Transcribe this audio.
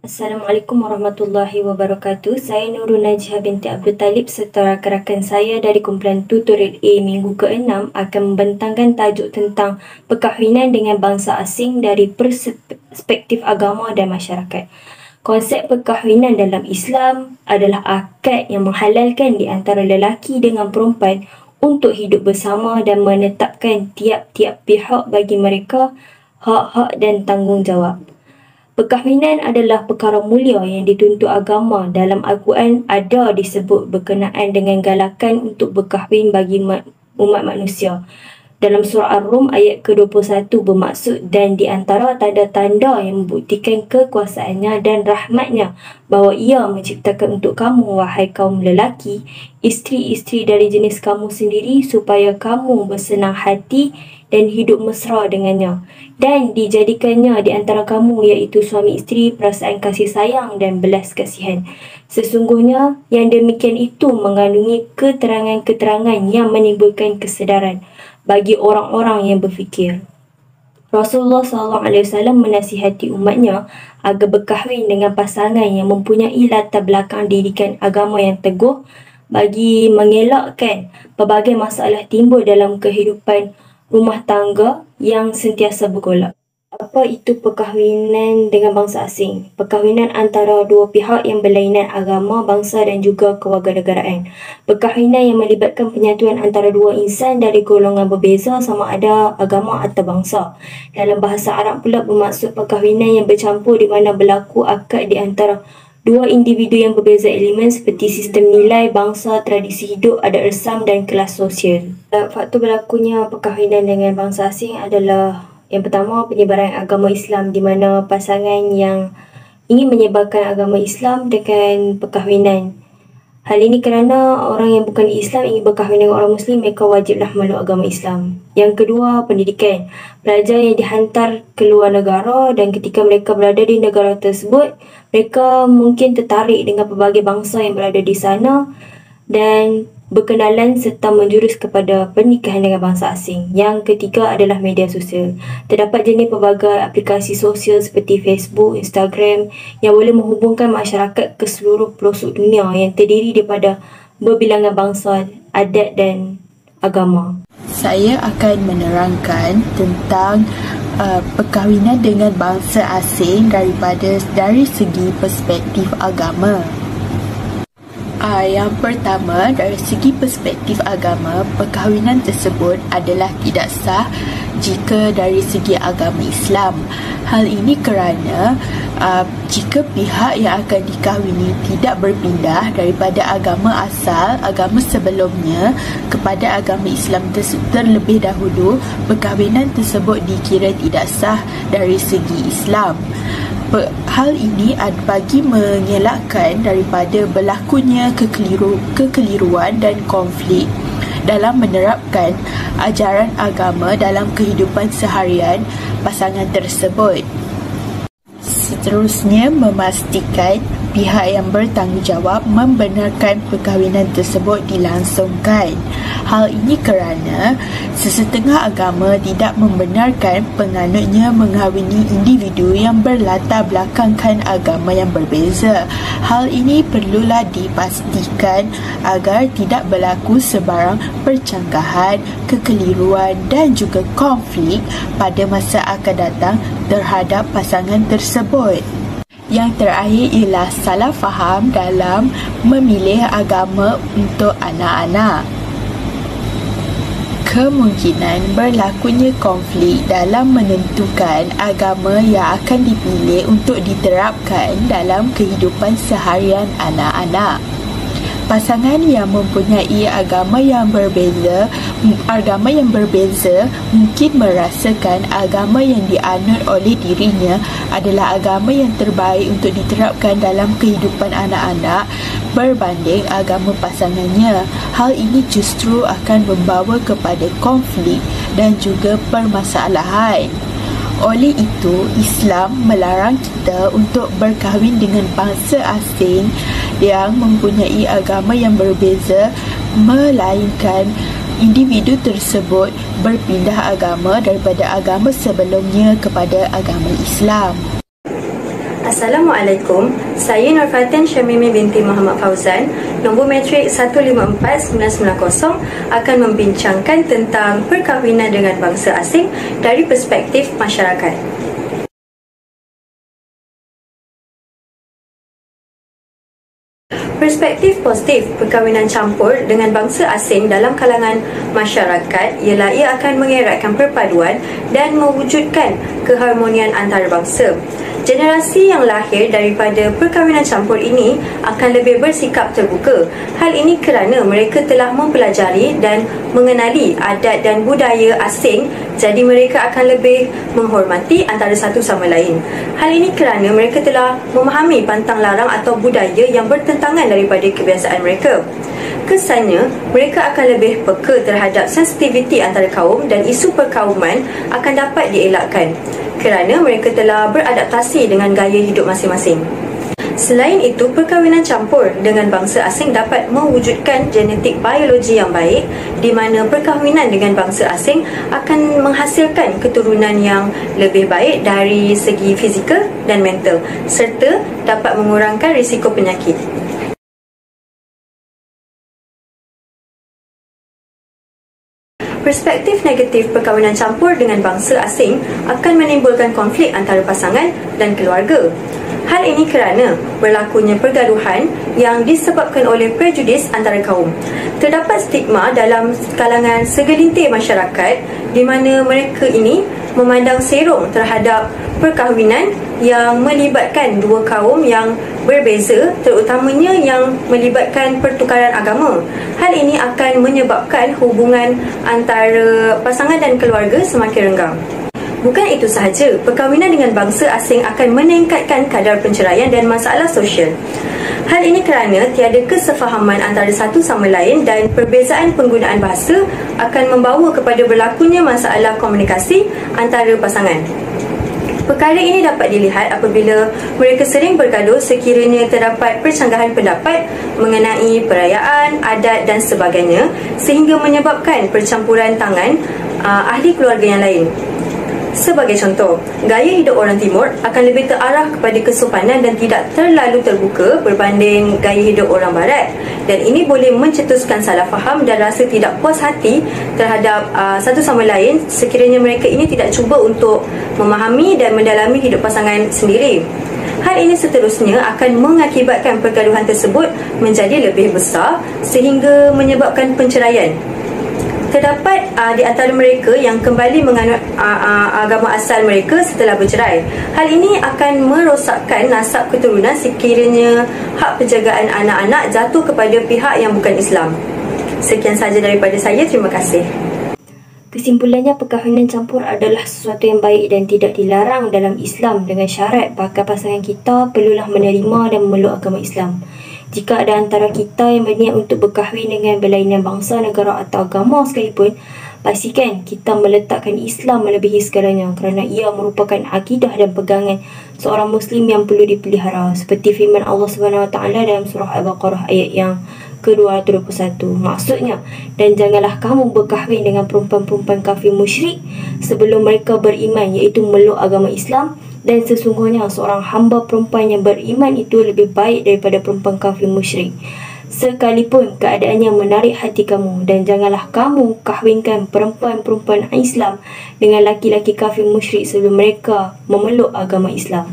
Assalamualaikum warahmatullahi wabarakatuh. Saya Nurul Najhah binti Abdul Talib serta rakan-rakan saya dari kumpulan Tutorial A minggu ke-6 akan membentangkan tajuk tentang perkahwinan dengan bangsa asing dari perspektif agama dan masyarakat. Konsep perkahwinan dalam Islam adalah akad yang menghalalkan di antara lelaki dengan perempuan untuk hidup bersama dan menetapkan tiap-tiap pihak bagi mereka hak-hak dan tanggungjawab. Perkahwinan adalah perkara mulia yang dituntut agama. Dalam Al-Quran ada disebut berkenaan dengan galakan untuk berkahwin bagi umat manusia. Dalam surah Ar-Rum ayat ke-21 bermaksud dan di antara tanda-tanda yang membuktikan kekuasaannya dan rahmatnya bahawa ia menciptakan untuk kamu, wahai kaum lelaki, isteri-isteri dari jenis kamu sendiri supaya kamu bersenang hati dan hidup mesra dengannya, dan dijadikannya di antara kamu iaitu suami isteri perasaan kasih sayang dan belas kasihan. Sesungguhnya yang demikian itu mengandungi keterangan-keterangan yang menimbulkan kesedaran bagi orang-orang yang berfikir. Rasulullah SAW menasihati umatnya agar berkahwin dengan pasangan yang mempunyai latar belakang didikan agama yang teguh bagi mengelakkan pelbagai masalah timbul dalam kehidupan rumah tangga yang sentiasa bergolak. Apa itu perkahwinan dengan bangsa asing? Perkahwinan antara dua pihak yang berlainan agama, bangsa dan juga kewarganegaraan. Perkahwinan yang melibatkan penyatuan antara dua insan dari golongan berbeza sama ada agama atau bangsa. Dalam bahasa Arab pula bermaksud perkahwinan yang bercampur di mana berlaku akad di antara dua individu yang berbeza elemen seperti sistem nilai, bangsa, tradisi hidup, adat resam dan kelas sosial. Faktor berlakunya perkahwinan dengan bangsa asing adalah yang pertama, penyebaran agama Islam di mana pasangan yang ingin menyebarkan agama Islam dengan perkahwinan. Hal ini kerana orang yang bukan Islam ingin berkahwin dengan orang Muslim, mereka wajiblah meluk agama Islam. Yang kedua, pendidikan. Pelajar yang dihantar ke luar negara dan ketika mereka berada di negara tersebut, mereka mungkin tertarik dengan pelbagai bangsa yang berada di sana dan berkenalan serta menjurus kepada pernikahan dengan bangsa asing. Yang ketiga adalah media sosial. Terdapat jenis pelbagai aplikasi sosial seperti Facebook, Instagram yang boleh menghubungkan masyarakat ke seluruh pelosok dunia yang terdiri daripada berbilangan bangsa, adat dan agama. Saya akan menerangkan tentang perkahwinan dengan bangsa asing dari segi perspektif agama. Yang pertama, dari segi perspektif agama, perkahwinan tersebut adalah tidak sah jika dari segi agama Islam. Hal ini kerana jika pihak yang akan dikahwini tidak berpindah daripada agama asal, agama sebelumnya kepada agama Islam terlebih dahulu, perkahwinan tersebut dikira tidak sah dari segi Islam. Hal ini bagi mengelakkan daripada berlakunya kekeliruan dan konflik dalam menerapkan ajaran agama dalam kehidupan seharian pasangan tersebut. Seterusnya, memastikan pihak yang bertanggungjawab membenarkan perkahwinan tersebut dilangsungkan. Hal ini kerana sesetengah agama tidak membenarkan penganutnya mengahwini individu yang berlatar belakangkan agama yang berbeza. Hal ini perlulah dipastikan agar tidak berlaku sebarang percanggahan, kekeliruan dan juga konflik pada masa akan datang terhadap pasangan tersebut. Yang terakhir ialah salah faham dalam memilih agama untuk anak-anak. Kemungkinan berlakunya konflik dalam menentukan agama yang akan dipilih untuk diterapkan dalam kehidupan seharian anak-anak. Pasangan yang mempunyai agama yang berbeza mungkin merasakan agama yang dianut oleh dirinya adalah agama yang terbaik untuk diterapkan dalam kehidupan anak-anak berbanding agama pasangannya. Hal ini justru akan membawa kepada konflik dan juga permasalahan. Oleh itu, Islam melarang kita untuk berkahwin dengan bangsa asing yang mempunyai agama yang berbeza, melainkan individu tersebut berpindah agama daripada agama sebelumnya kepada agama Islam. Assalamualaikum, saya Nur Fatin Syamimi binti Muhammad Fauzan, nombor matrik 154990 akan membincangkan tentang perkahwinan dengan bangsa asing dari perspektif masyarakat. Perspektif positif perkahwinan campur dengan bangsa asing dalam kalangan masyarakat ialah ia akan mengeratkan perpaduan dan mewujudkan keharmonian antarabangsa. Generasi yang lahir daripada perkahwinan campur ini akan lebih bersikap terbuka. Hal ini kerana mereka telah mempelajari dan mengenali adat dan budaya asing, jadi mereka akan lebih menghormati antara satu sama lain. Hal ini kerana mereka telah memahami pantang larang atau budaya yang bertentangan daripada kebiasaan mereka. Kesannya, mereka akan lebih peka terhadap sensitiviti antara kaum dan isu perkauman akan dapat dielakkan kerana mereka telah beradaptasi dengan gaya hidup masing-masing. Selain itu, perkahwinan campur dengan bangsa asing dapat mewujudkan genetik biologi yang baik, di mana perkahwinan dengan bangsa asing akan menghasilkan keturunan yang lebih baik dari segi fizikal dan mental, serta dapat mengurangkan risiko penyakit. Perspektif negatif perkahwinan campur dengan bangsa asing akan menimbulkan konflik antara pasangan dan keluarga. Hal ini kerana berlakunya pergaduhan yang disebabkan oleh prejudis antara kaum. Terdapat stigma dalam kalangan segelintir masyarakat di mana mereka ini memandang serong terhadap perkahwinan yang melibatkan dua kaum yang berbeza, terutamanya yang melibatkan pertukaran agama. Hal ini akan menyebabkan hubungan antara pasangan dan keluarga semakin renggang. Bukan itu sahaja, perkahwinan dengan bangsa asing akan meningkatkan kadar penceraian dan masalah sosial. Hal ini kerana tiada kesefahaman antara satu sama lain dan perbezaan penggunaan bahasa akan membawa kepada berlakunya masalah komunikasi antara pasangan. Perkara ini dapat dilihat apabila mereka sering bergaduh sekiranya terdapat percanggahan pendapat mengenai perayaan, adat dan sebagainya, sehingga menyebabkan percampuran tangan ahli keluarga yang lain. Sebagai contoh, gaya hidup orang Timur akan lebih terarah kepada kesopanan dan tidak terlalu terbuka berbanding gaya hidup orang Barat, dan ini boleh mencetuskan salah faham dan rasa tidak puas hati terhadap satu sama lain sekiranya mereka ini tidak cuba untuk memahami dan mendalami hidup pasangan sendiri. Hal ini seterusnya akan mengakibatkan pergaduhan tersebut menjadi lebih besar sehingga menyebabkan perceraian. Terdapat di antara mereka yang kembali menganut agama asal mereka setelah bercerai. Hal ini akan merosakkan nasab keturunan sekiranya hak penjagaan anak-anak jatuh kepada pihak yang bukan Islam. Sekian sahaja daripada saya. Terima kasih. Kesimpulannya, perkahwinan campur adalah sesuatu yang baik dan tidak dilarang dalam Islam dengan syarat bakal pasangan kita perlulah menerima dan memeluk agama Islam. Jika ada antara kita yang berniat untuk berkahwin dengan berlainan bangsa, negara atau agama sekalipun, pastikan kita meletakkan Islam melebihi segalanya kerana ia merupakan akidah dan pegangan seorang Muslim yang perlu dipelihara. Seperti firman Allah SWT dalam surah Al-Baqarah ayat yang ke-221. Maksudnya, dan janganlah kamu berkahwin dengan perempuan-perempuan kafir musyrik sebelum mereka beriman, iaitu memeluk agama Islam. Dan sesungguhnya seorang hamba perempuan yang beriman itu lebih baik daripada perempuan kafir musyrik, sekalipun keadaannya menarik hati kamu. Dan janganlah kamu kahwinkan perempuan-perempuan Islam dengan laki-laki kafir musyrik sebelum mereka memeluk agama Islam.